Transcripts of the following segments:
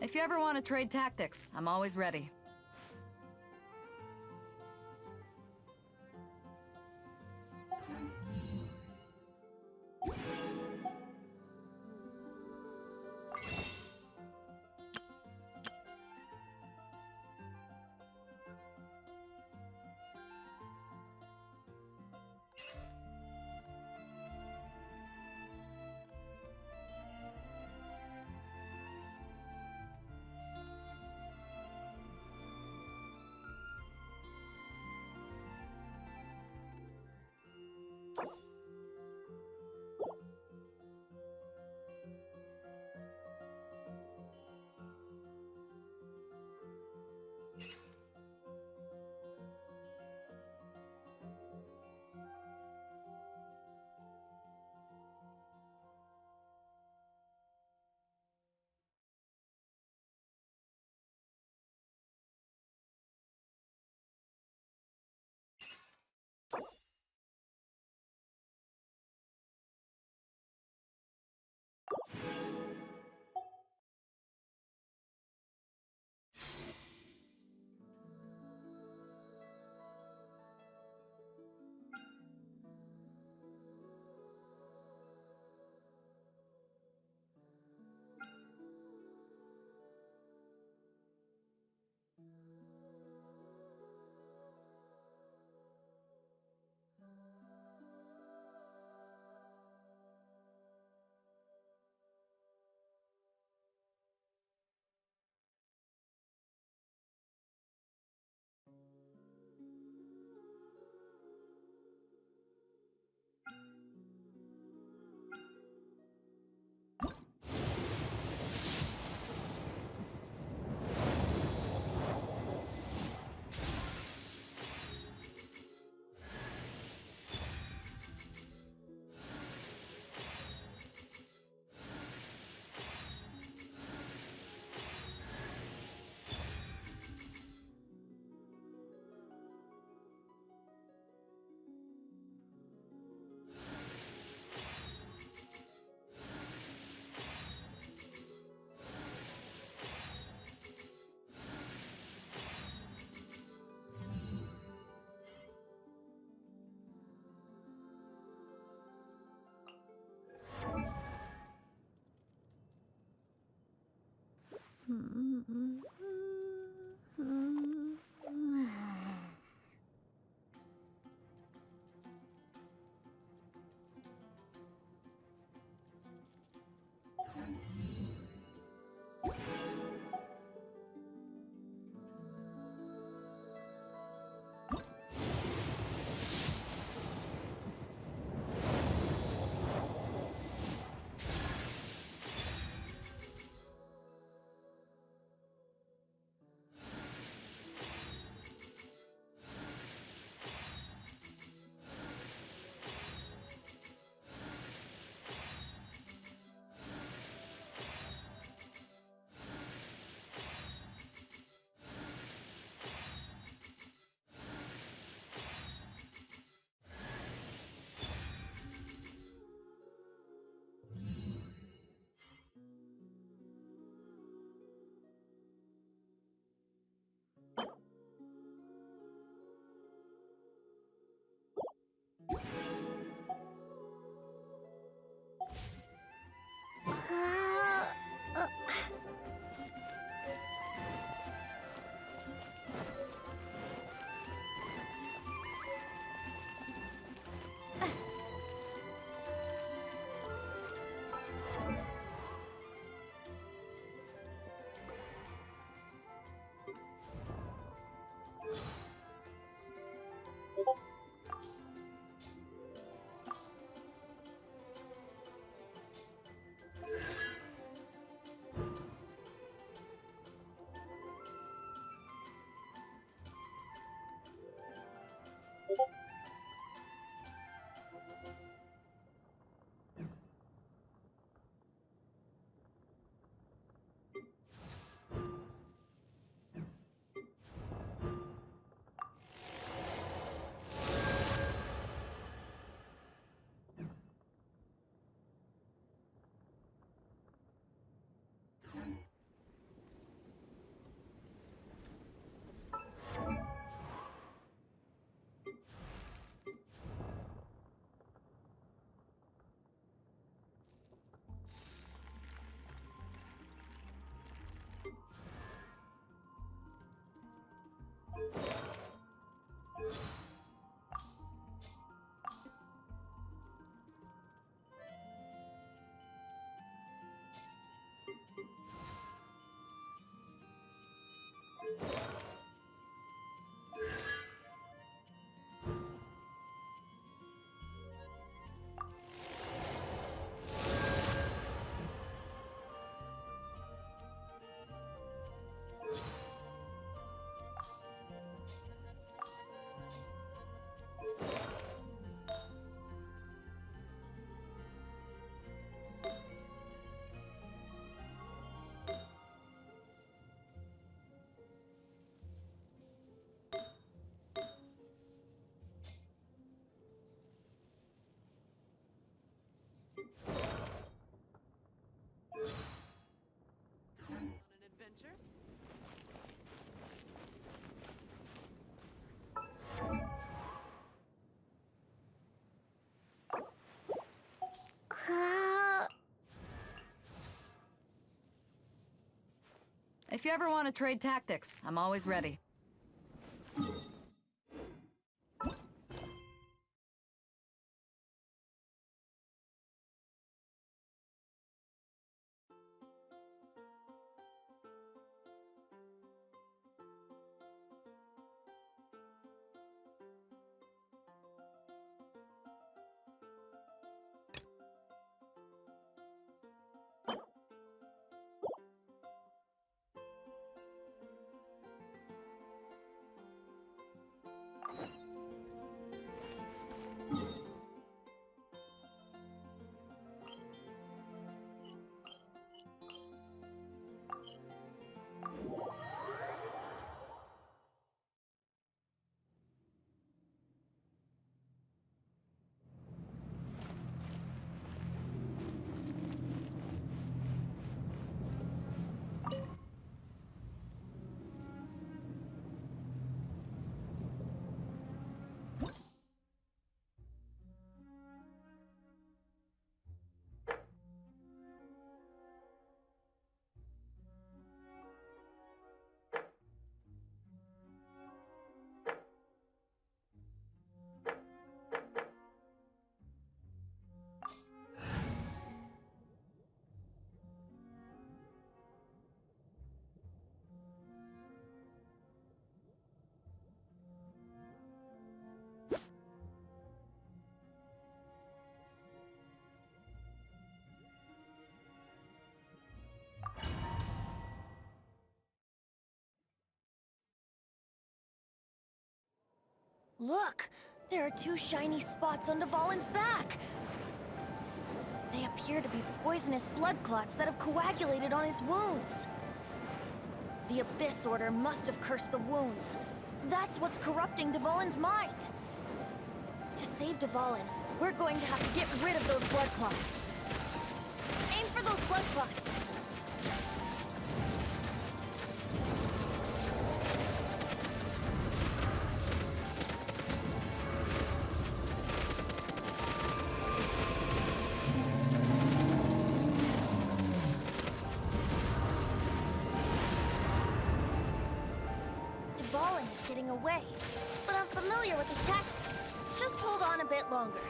If you ever want to trade tactics, I'm always ready. If you ever want to trade tactics, I'm always ready. Look! There are two shiny spots on Dvalin's back! They appear to be poisonous blood clots that have coagulated on his wounds. The Abyss Order must have cursed the wounds. That's what's corrupting Dvalin's mind. To save Dvalin, we're going to have to get rid of those blood clots. Aim for those blood clots! Dvalin is getting away, but I'm familiar with his tactics. Just hold on a bit longer.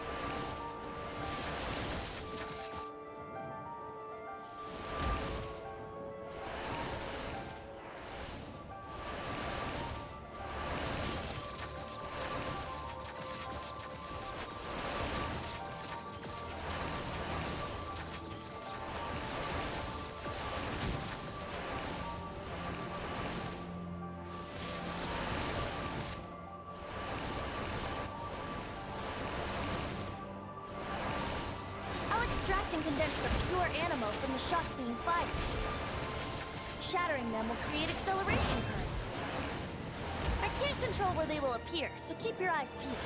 Extract and condense the pure animal from the shots being fired. Shattering them will create acceleration currents. I can't control where they will appear, so keep your eyes peeled.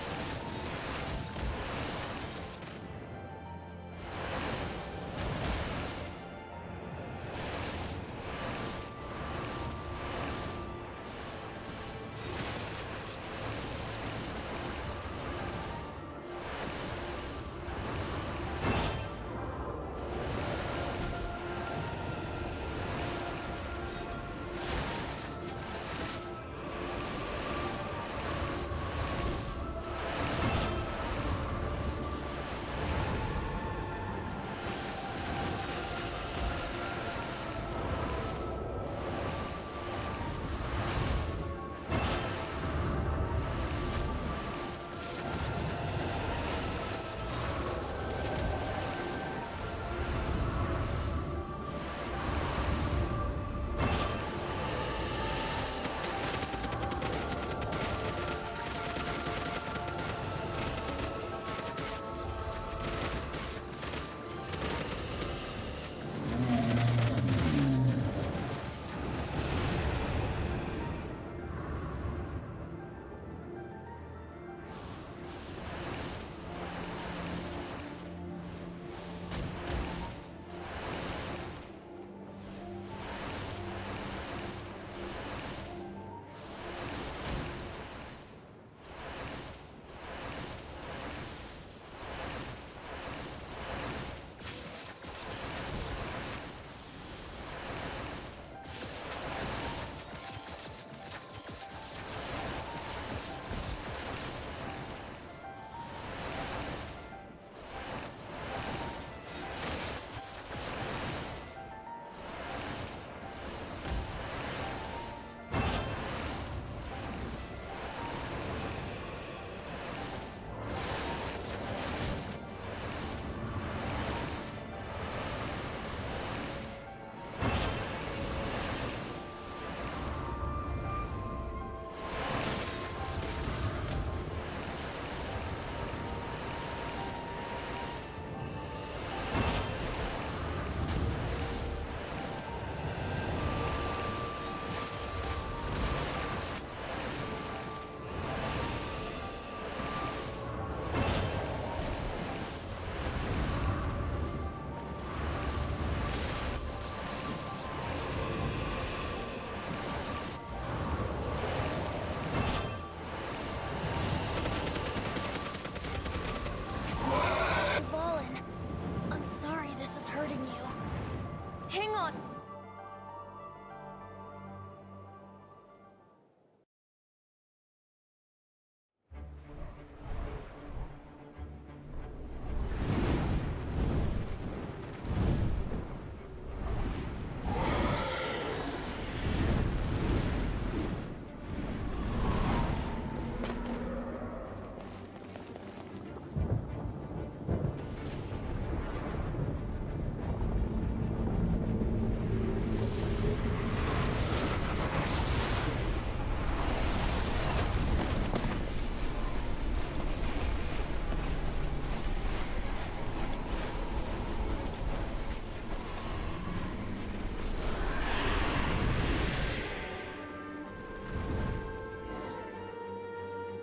Hang on.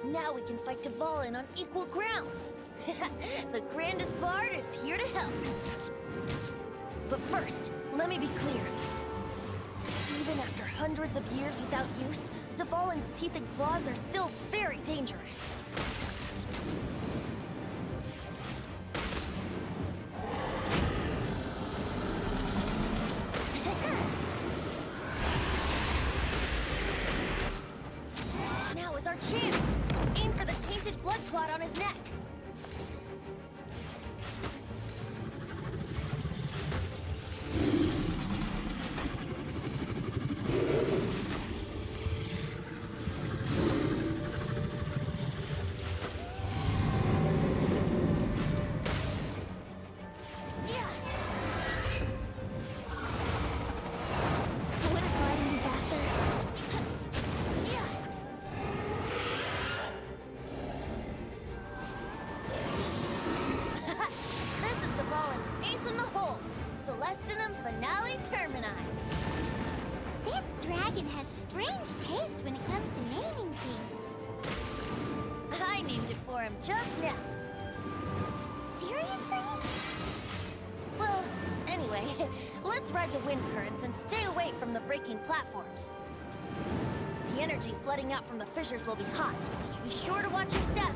Now we can fight Dvalin on equal grounds. The grandest bard is here to help. But first, let me be clear. Even after hundreds of years without use, Dvalin's teeth and claws are still very dangerous. Now is our chance! Aim for the tainted blood clot on his neck. Finale Termini. This dragon has strange taste when it comes to naming things. I named it for him just now. Seriously? Well, anyway, let's ride the wind currents and stay away from the breaking platforms. The energy flooding out from the fissures will be hot. Be sure to watch your step.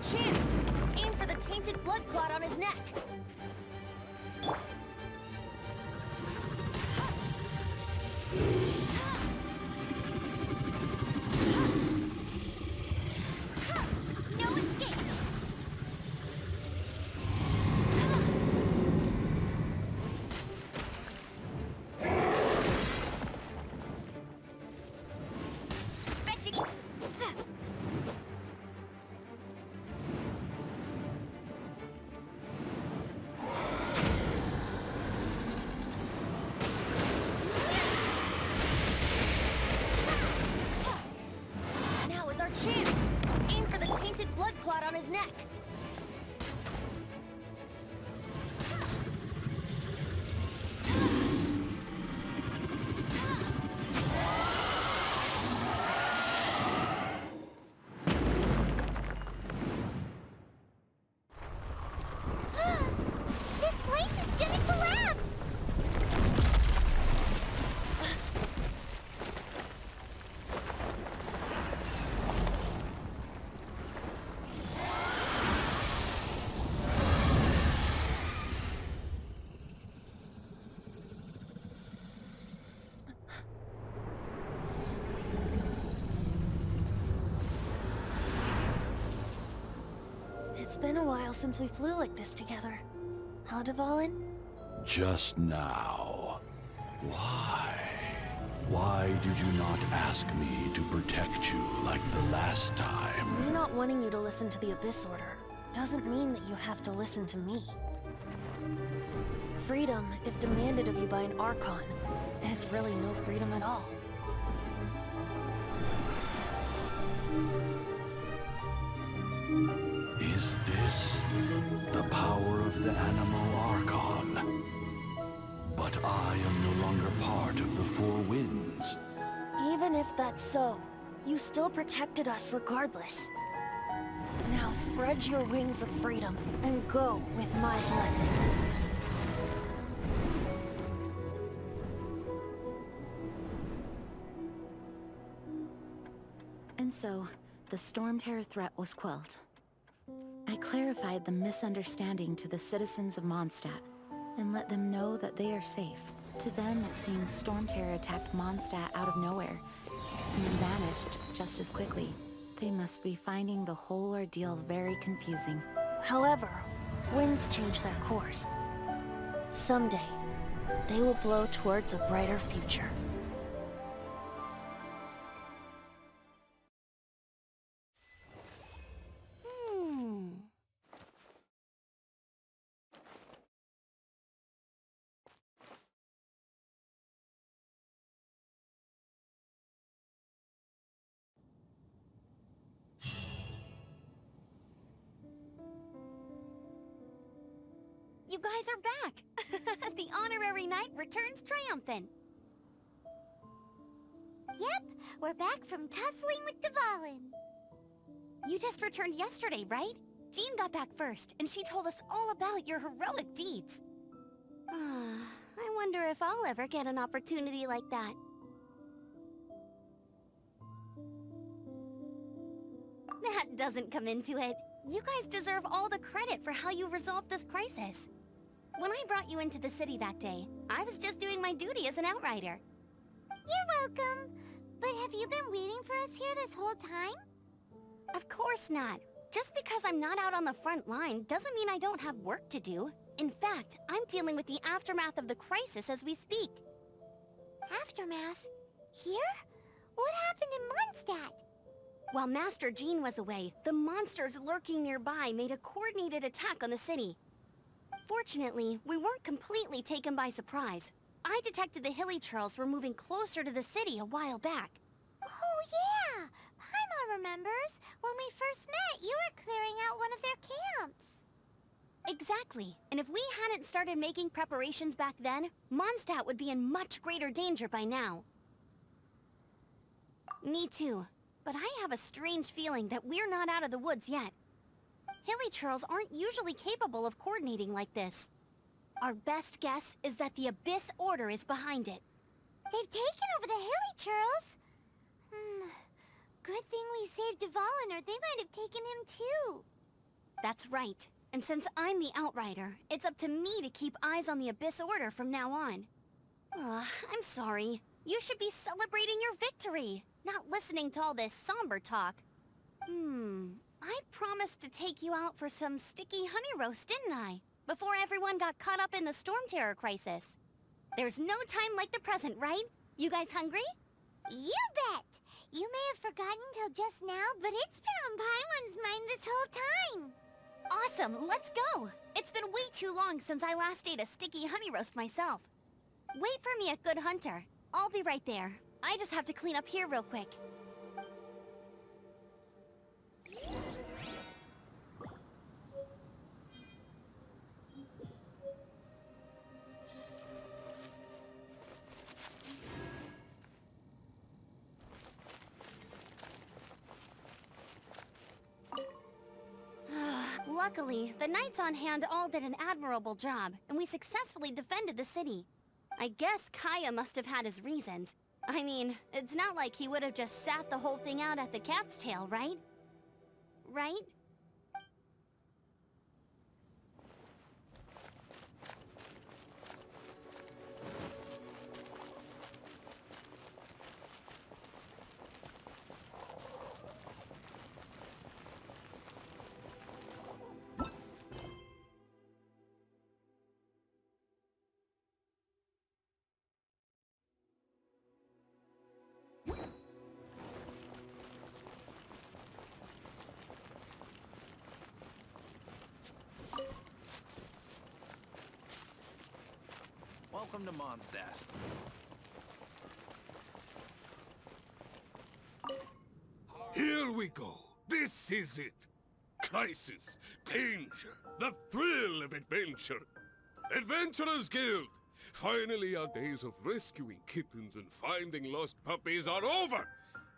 Chance! Aim for the tainted blood clot on his neck. No escape! Chance! Aim for the tainted blood clot on his neck. This place is gonna collapse! It's been a while since we flew like this together. Huh, Dvalin? Just now. Why? Why did you not ask me to protect you like the last time? Me not wanting you to listen to the Abyss Order doesn't mean that you have to listen to me. freedom, if demanded of you by an Archon, is really no freedom at all. Is this the power of the animal Archon? But I am no longer part of the Four Winds. Even if that's so, you still protected us regardless. Now spread your wings of freedom and go with my blessing. And so, the Storm Terror threat was quelled. I clarified the misunderstanding to the citizens of Mondstadt, and let them know that they are safe. To them, it seems Storm Terror attacked Mondstadt out of nowhere, and then vanished just as quickly. They must be finding the whole ordeal very confusing. However, winds change their course. Someday, they will blow towards a brighter future. You guys are back! The honorary knight returns triumphant. Yep, we're back from tussling with Dvalin. You just returned yesterday, right? Jean got back first, and she told us all about your heroic deeds. I wonder if I'll ever get an opportunity like that. That doesn't come into it. You guys deserve all the credit for how you resolved this crisis. When I brought you into the city that day, I was just doing my duty as an outrider. You're welcome. But have you been waiting for us here this whole time? Of course not. Just because I'm not out on the front line doesn't mean I don't have work to do. In fact, I'm dealing with the aftermath of the crisis as we speak. Aftermath? Here? What happened in Mondstadt? While Master Jean was away, the monsters lurking nearby made a coordinated attack on the city. Fortunately, we weren't completely taken by surprise. I detected the Hilly Churls were moving closer to the city a while back. Oh yeah! Paimon remembers. When we first met, you were clearing out one of their camps. Exactly. And if we hadn't started making preparations back then, Mondstadt would be in much greater danger by now. Me too. But I have a strange feeling that we're not out of the woods yet. Hilly Churls aren't usually capable of coordinating like this. Our best guess is that the Abyss Order is behind it. They've taken over the Hilly Churls? Good thing we saved Dvalin, or they might have taken him too. That's right. And since I'm the Outrider, it's up to me to keep eyes on the Abyss Order from now on. I'm sorry. You should be celebrating your victory, not listening to all this somber talk. I promised to take you out for some sticky honey roast, didn't I? Before everyone got caught up in the Storm Terror crisis. There's no time like the present, right? You guys hungry? You bet! You may have forgotten till just now, but it's been on Paimon's mind this whole time. Awesome, let's go! It's been way too long since I last ate a sticky honey roast myself. Wait for me at Good Hunter. I'll be right there. I just have to clean up here real quick. Luckily, the knights on hand all did an admirable job, and we successfully defended the city. I guess Kaya must have had his reasons. I mean, it's not like he would have just sat the whole thing out at the Cat's Tail, right? Right? Welcome to Mondstadt. Here we go. This is it. Crisis, danger, the thrill of adventure. Adventurers Guild! Finally, our days of rescuing kittens and finding lost puppies are over!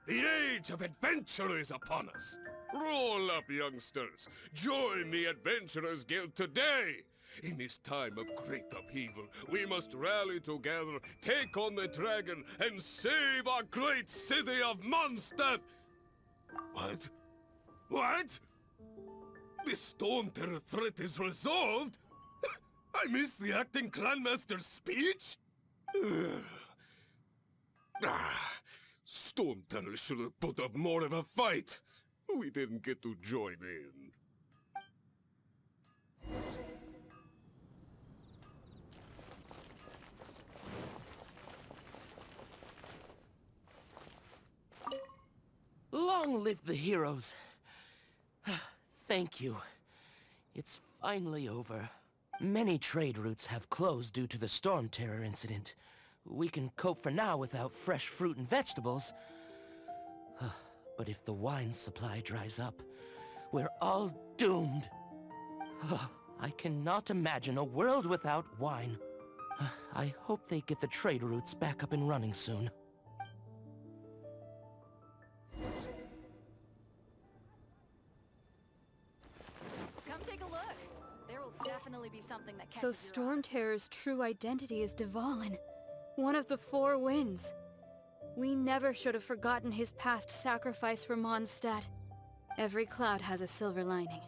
The age of adventure is upon us! Roll up, youngsters! Join the Adventurers Guild today! In this time of great upheaval, we must rally together, take on the dragon, and save our great city of Mondstadt! What? What? The Storm Terror threat is resolved? I missed the acting clanmaster's speech? Storm Terror should have put up more of a fight. We didn't get to join in. Long live the heroes. Thank you. It's finally over. Many trade routes have closed due to the Storm Terror incident. We can cope for now without fresh fruit and vegetables. But if the wine supply dries up, we're all doomed. I cannot imagine a world without wine. I hope they get the trade routes back up and running soon. Come take a look. There will definitely be something that catches So your Storm eye. Terror's true identity is Dvalin, one of the Four Winds. We never should have forgotten his past sacrifice for Mondstadt. Every cloud has a silver lining.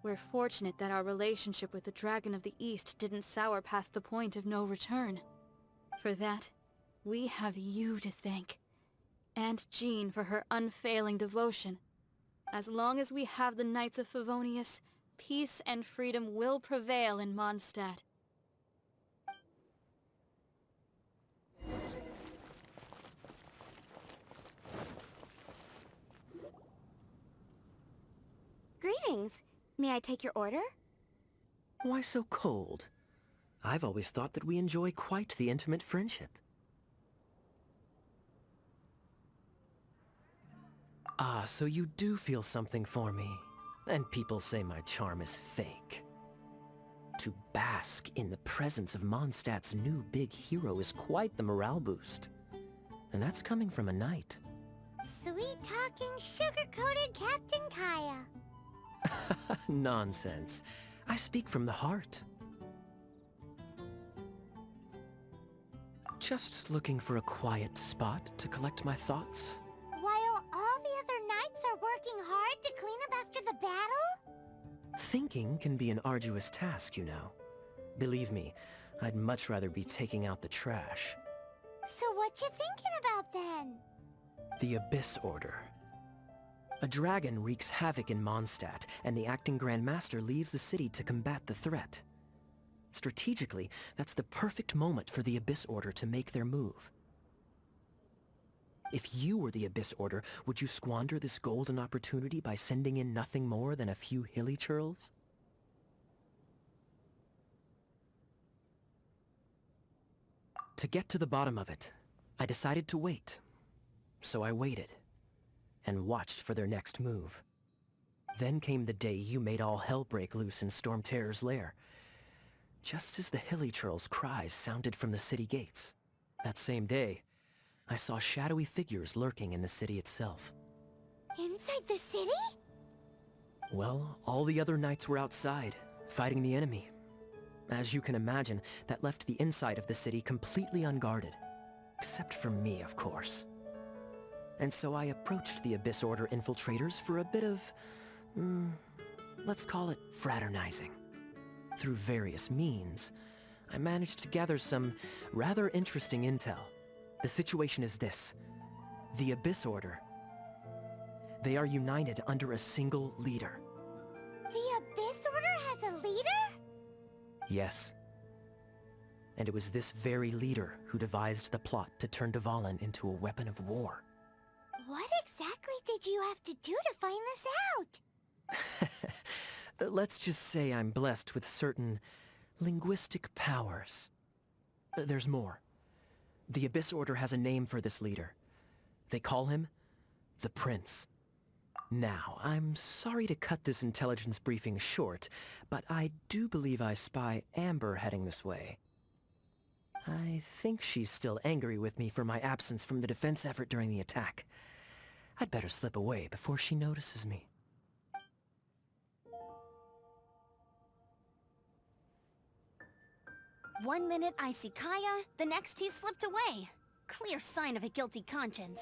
We're fortunate that our relationship with the Dragon of the East didn't sour past the point of no return. For that, we have you to thank. And Jean for her unfailing devotion. As long as we have the Knights of Favonius, peace and freedom will prevail in Mondstadt. Greetings. May I take your order? Why so cold? I've always thought that we enjoy quite the intimate friendship. Ah, so you do feel something for me. And people say my charm is fake. To bask in the presence of Mondstadt's new big hero is quite the morale boost. And that's coming from a knight. Sweet-talking, sugar-coated Captain Kaya. Nonsense. I speak from the heart. Just looking for a quiet spot to collect my thoughts. While all the other knights are working hard to clean up after the battle? Thinking can be an arduous task, you know. Believe me, I'd much rather be taking out the trash. So what you thinking about then? The Abyss Order. A dragon wreaks havoc in Mondstadt, and the acting Grand Master leaves the city to combat the threat. Strategically, that's the perfect moment for the Abyss Order to make their move. If you were the Abyss Order, would you squander this golden opportunity by sending in nothing more than a few hilly churls? To get to the bottom of it, I decided to wait. So I waited, and watched for their next move. Then came the day you made all hell break loose in Storm Terror's lair. Just as the hilly churl's cries sounded from the city gates. That same day, I saw shadowy figures lurking in the city itself. Inside the city? Well, all the other knights were outside, fighting the enemy. As you can imagine, that left the inside of the city completely unguarded. Except for me, of course. And so I approached the Abyss Order infiltrators for a bit of, let's call it fraternizing. Through various means, I managed to gather some rather interesting intel. The situation is this. The Abyss Order. They are united under a single leader. The Abyss Order has a leader? Yes. And it was this very leader who devised the plot to turn Dvalin into a weapon of war. What exactly did you have to do to find this out? Let's just say I'm blessed with certain linguistic powers. There's more. The Abyss Order has a name for this leader. They call him the Prince. Now, I'm sorry to cut this intelligence briefing short, but I do believe I spy Amber heading this way. I think she's still angry with me for my absence from the defense effort during the attack. I'd better slip away before she notices me. One minute I see Kaya, the next he's slipped away. Clear sign of a guilty conscience.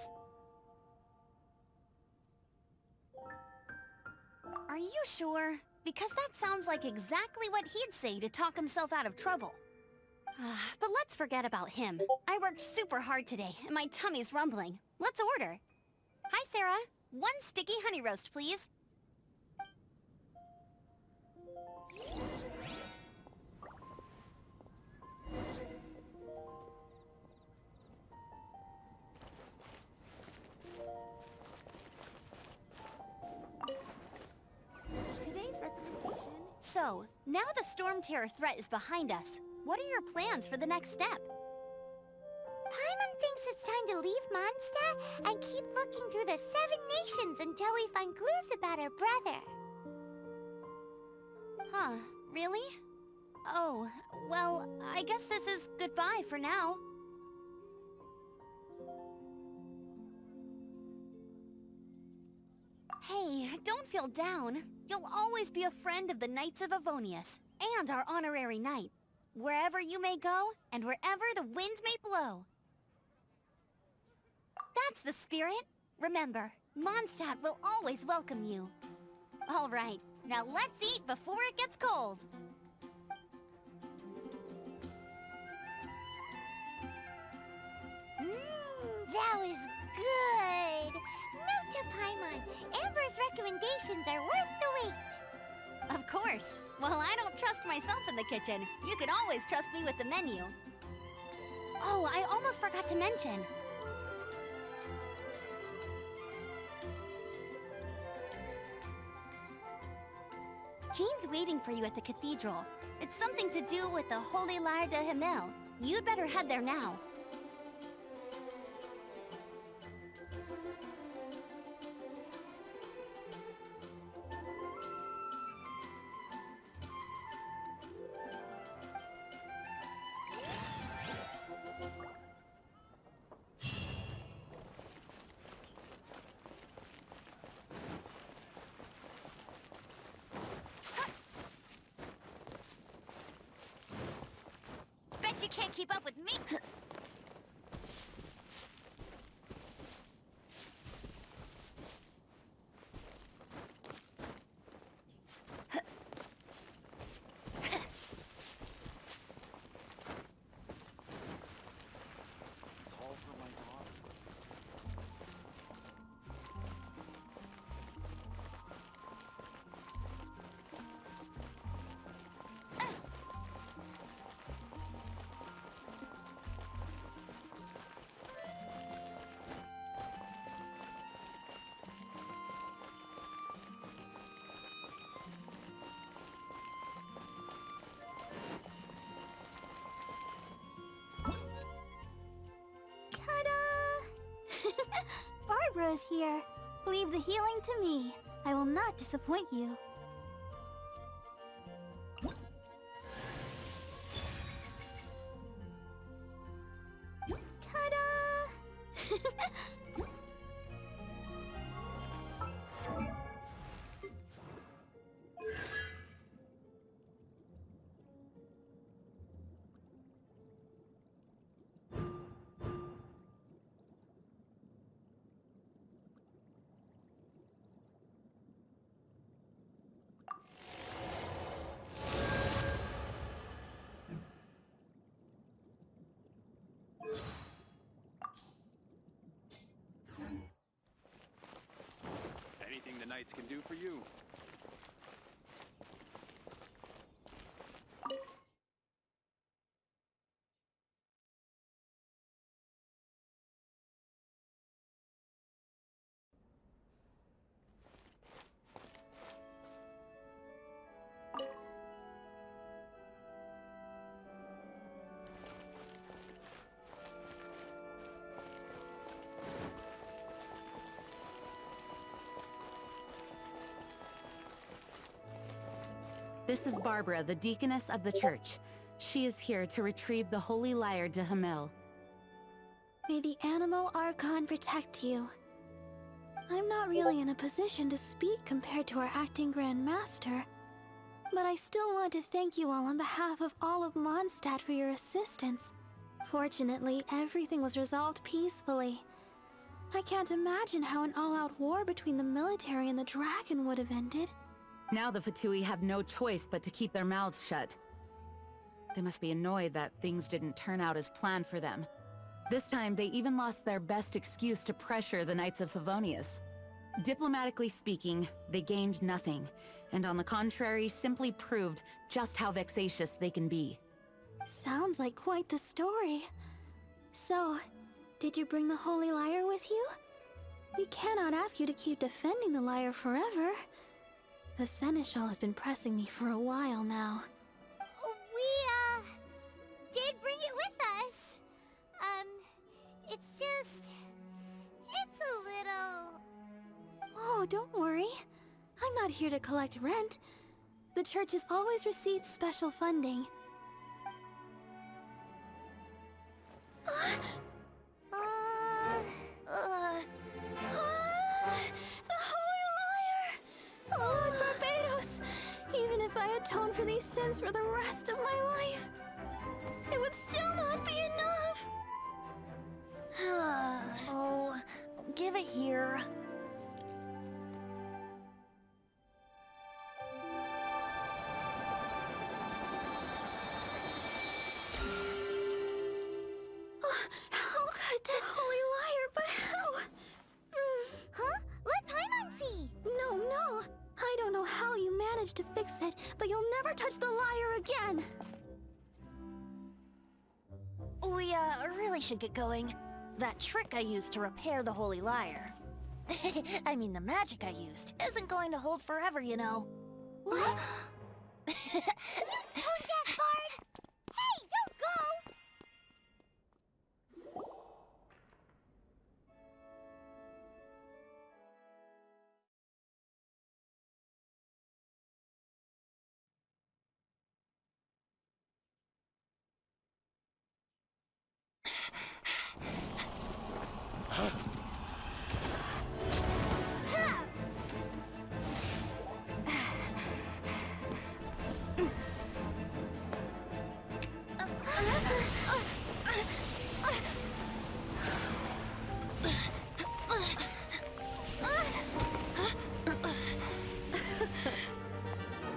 Are you sure? Because that sounds like exactly what he'd say to talk himself out of trouble. But let's forget about him. I worked super hard today, and my tummy's rumbling. Let's order. Hi, Sarah. One sticky honey roast, please. Today's recommendation... So, now the Storm Terror threat is behind us. What are your plans for the next step? Paimon thinks it's time to leave Mondstadt and keep looking through the 7 nations until we find clues about her brother. Huh, really? Oh, well, I guess this is goodbye for now. Hey, don't feel down. You'll always be a friend of the Knights of Avonius, and our honorary knight. Wherever you may go, and wherever the wind may blow. That's the spirit. Remember, Mondstadt will always welcome you. All right, now let's eat before it gets cold. That was good. Note to Paimon, Amber's recommendations are worth the wait. Of course. Well, I don't trust myself in the kitchen. You can always trust me with the menu. Oh, I almost forgot to mention. Jean's waiting for you at the cathedral. It's something to do with the Holy Lyre de Himmel. You'd better head there now. Bet you can't keep up with me! Barbara's here. Leave the healing to me. I will not disappoint you. Ta-da! Anything the Knights can do for you. This is Barbara, the deaconess of the church. She is here to retrieve the Holy Lyre de Hamel. May the Animal Archon protect you. I'm not really in a position to speak compared to our acting Grand Master, but I still want to thank you all on behalf of all of Mondstadt for your assistance. Fortunately, everything was resolved peacefully. I can't imagine how an all-out war between the military and the dragon would have ended. Now the Fatui have no choice but to keep their mouths shut. They must be annoyed that things didn't turn out as planned for them. This time, they even lost their best excuse to pressure the Knights of Favonius. Diplomatically speaking, they gained nothing, and on the contrary, simply proved just how vexatious they can be. Sounds like quite the story. So, did you bring the Holy Lyre with you? We cannot ask you to keep defending the lyre forever. The Seneschal has been pressing me for a while now. We, did bring it with us. It's a little... Oh, don't worry. I'm not here to collect rent. The church has always received special funding. The Holy Lyre! Lord Barbados! Even if I atone for these sins for the rest of my life, it would still not be enough! Oh, give it here. How could this Holy Lyre, but how? Huh? Let Paimon see! No. I don't know how you managed to fix it, but you'll never touch the lyre again! We, really should get going. That trick I used to repair the Holy Lyre. I mean, the magic I used isn't going to hold forever, you know. What? Tone deaf, Bard! Hey, don't go!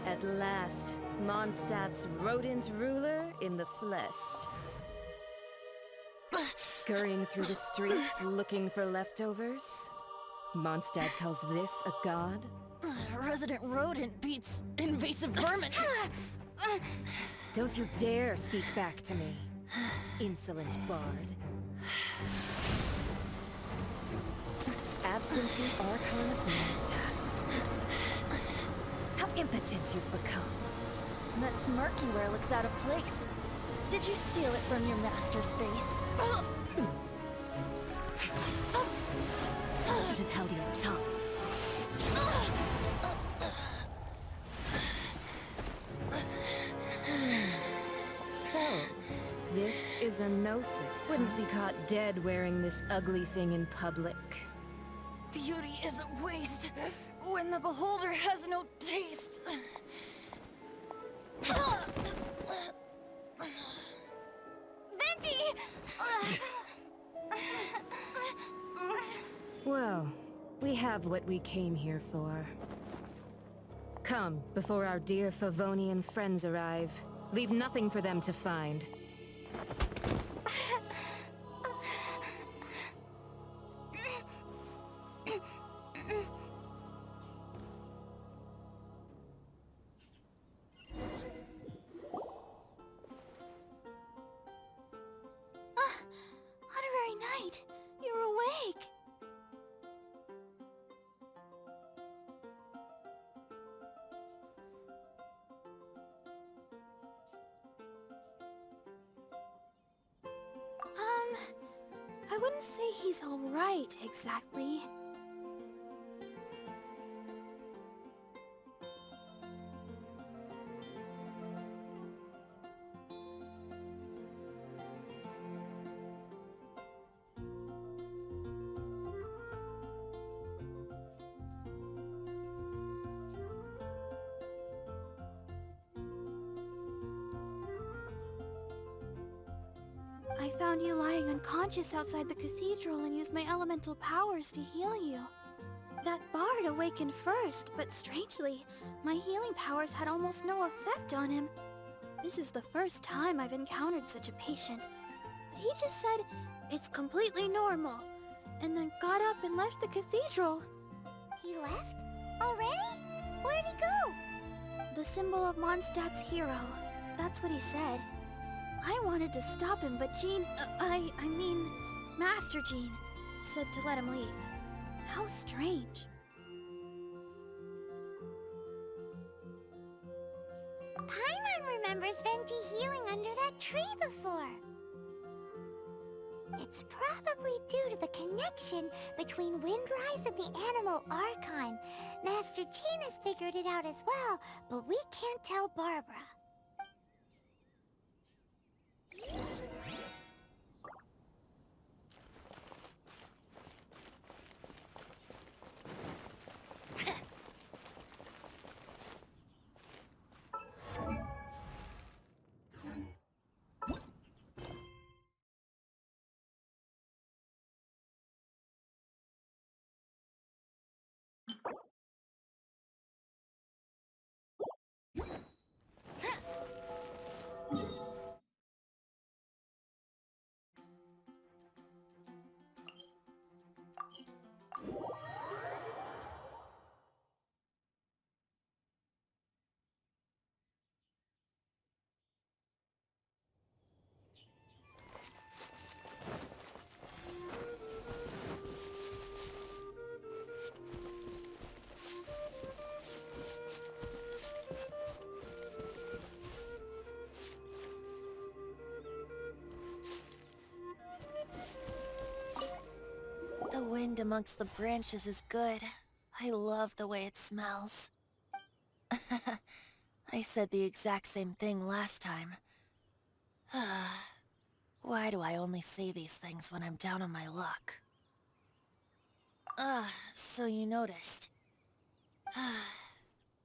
At last, Mondstadt's rodent ruler in the flesh. Scurrying through the streets looking for leftovers? Mondstadt calls this a god? Resident rodent beats invasive vermin. Don't you dare speak back to me, insolent bard. Absentee Archon of Mondstadt. How impotent you've become. That smirk you wear looks out of place. Did you steal it from your master's face? Should have held your tongue. So, this is a gnosis. Wouldn't be caught dead wearing this ugly thing in public. Beauty is a waste when the beholder has no taste. Venti! Well, we have what we came here for. Come, before our dear Favonian friends arrive. Leave nothing for them to find. Honorary Knight, you're awake. I wouldn't say he's all right, exactly. found you lying unconscious outside the cathedral and used my elemental powers to heal you. That bard awakened first, but strangely, my healing powers had almost no effect on him. This is the first time I've encountered such a patient. But he just said, it's completely normal, and then got up and left the cathedral. He left? Already? Where'd he go? The symbol of Mondstadt's hero. That's what he said. I wanted to stop him, but Jean... I mean, Master Jean said to let him leave. How strange. Paimon remembers Venti healing under that tree before. It's probably due to the connection between Windrise and the Animal Archon. Master Jean has figured it out as well, but we can't tell Barbara. The wind amongst the branches is good. I love the way it smells. I said the exact same thing last time. Why do I only say these things when I'm down on my luck? So you noticed.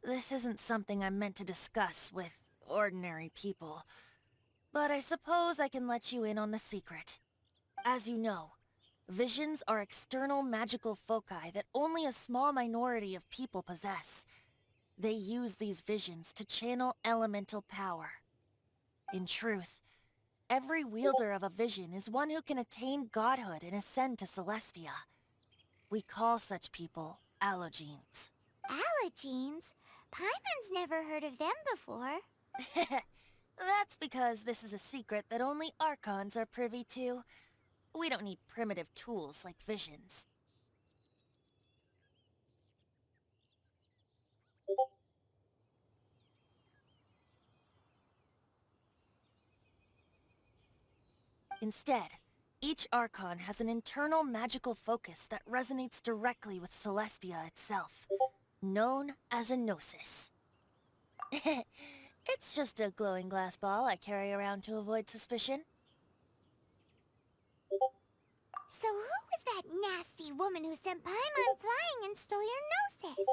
This isn't something I'm meant to discuss with ordinary people. But I suppose I can let you in on the secret. As you know, visions are external magical foci that only a small minority of people possess. They use these visions to channel elemental power. In truth, every wielder of a vision is one who can attain godhood and ascend to Celestia. We call such people allogenes. Allogenes? Paimon's never heard of them before. That's because this is a secret that only Archons are privy to. We don't need primitive tools like visions. Instead, each Archon has an internal magical focus that resonates directly with Celestia itself, known as a gnosis. It's just a glowing glass ball I carry around to avoid suspicion. So who was that nasty woman who sent Paimon flying and stole your gnosis?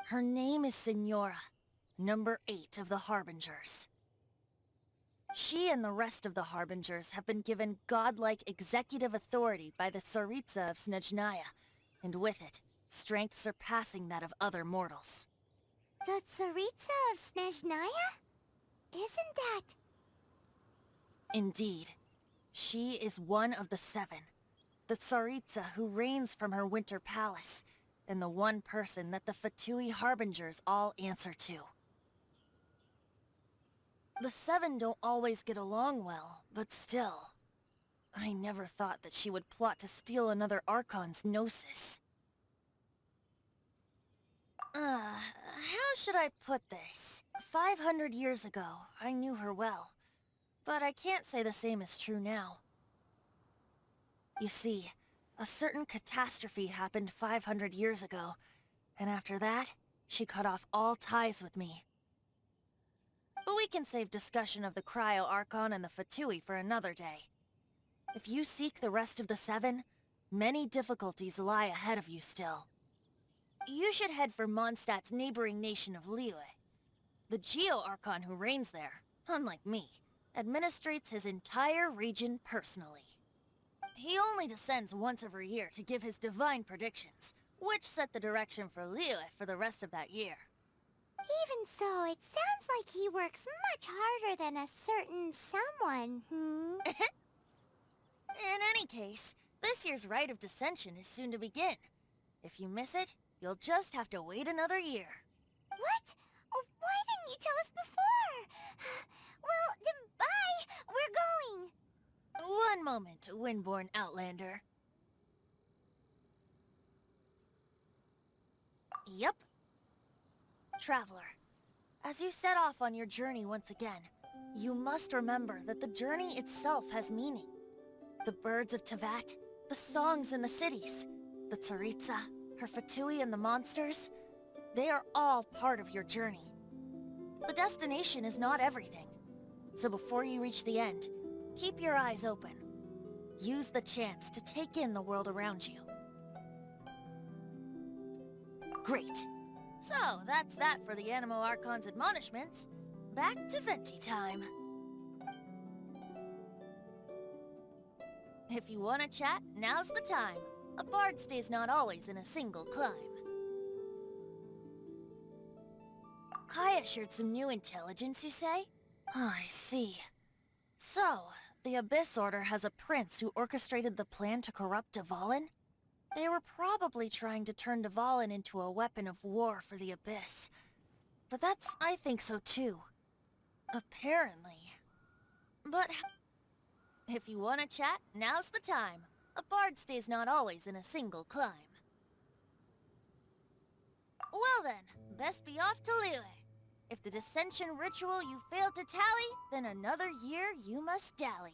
Her name is Signora, number 8 of the Harbingers. She and the rest of the Harbingers have been given godlike executive authority by the Tsaritsa of Snezhnaya, and with it, strength surpassing that of other mortals. The Tsaritsa of Snezhnaya? Isn't that... Indeed. She is one of the 7, the Tsaritsa who reigns from her winter palace, and the one person that the Fatui Harbingers all answer to. The 7 don't always get along well, but still. I never thought that she would plot to steal another Archon's gnosis. How should I put this? 500 years ago, I knew her well. But I can't say the same is true now. You see, a certain catastrophe happened 500 years ago, and after that, she cut off all ties with me. But we can save discussion of the Cryo Archon and the Fatui for another day. If you seek the rest of the 7, many difficulties lie ahead of you still. You should head for Mondstadt's neighboring nation of Liyue. The Geo-Archon who reigns there, unlike me, administrates his entire region personally. He only descends once every year to give his divine predictions, which set the direction for Liyue for the rest of that year. Even so, it sounds like he works much harder than a certain someone, In any case, this year's Rite of Descension is soon to begin. If you miss it, you'll just have to wait another year. What? Oh, why didn't you tell us before? Well, then bye! We're going! One moment, Windborn Outlander. Yep. Traveler, as you set off on your journey once again, you must remember that the journey itself has meaning. The birds of Tevat, the songs in the cities, the Tsaritsa, her Fatui and the monsters, they are all part of your journey. The destination is not everything, so before you reach the end, keep your eyes open. Use the chance to take in the world around you. Great. So, that's that for the Animo Archon's admonishments. Back to Venti time. If you want to chat, now's the time. A bard stays not always in a single climb. Kaya shared some new intelligence, you say? Oh, I see. So, the Abyss Order has a prince who orchestrated the plan to corrupt Dvalin? They were probably trying to turn Dvalin into a weapon of war for the Abyss. But I think so too. Apparently. But if you want to chat, now's the time. A bard stays not always in a single climb. Well then, best be off to Liyue. If the dissension ritual you failed to tally, then another year you must dally.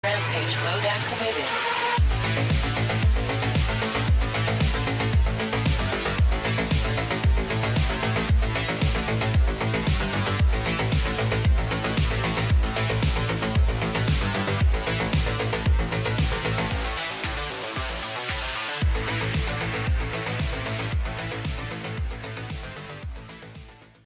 Rampage mode activated.